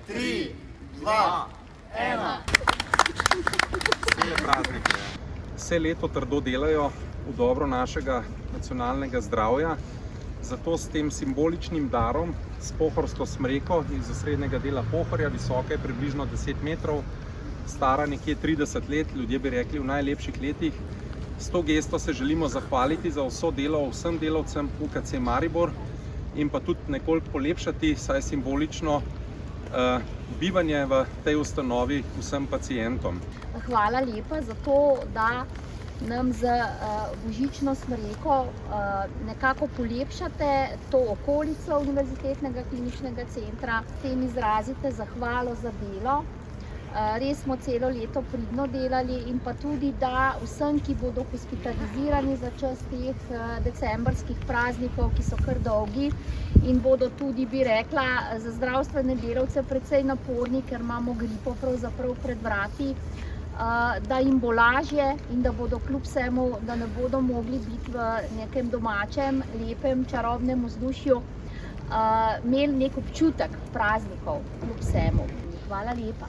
3, 2, 1. Vse leto trdo delajo v dobro našega nacionalnega zdravja, zato s tem simboličnim darom, s pohorsko smreko iz osrednjega dela Pohorja, visoka je približno 10 metrov, stara nekje 30 let, ljudje bi rekli v najlepših letih. S to gesto se želimo zahvaliti za vso delo vsem delavcem UKC Maribor in pa tudi nekoliko polepšati, saj simbolično, bivanje v tej ustanovi vsem pacientom. Hvala lepa za to, da nam z božično smreko nekako polepšate to okolico Univerzitetnega kliničnega centra. S tem izrazite zahvalo za delo. Res smo celo leto pridno delali in pa tudi, da vsem, ki bodo hospitalizirani za čas teh decembrskih praznikov, ki so kar dolgi in bodo tudi, bi rekla, za zdravstvene delavce precej naporni, ker imamo gripo pravzaprav pred vrati, da jim bo lažje in da bodo kljub vsemu, da ne bodo mogli biti v nekem domačem, lepem, čarobnem vzdušju, imeli nek občutek praznikov kljub vsemu. Hvala lepa.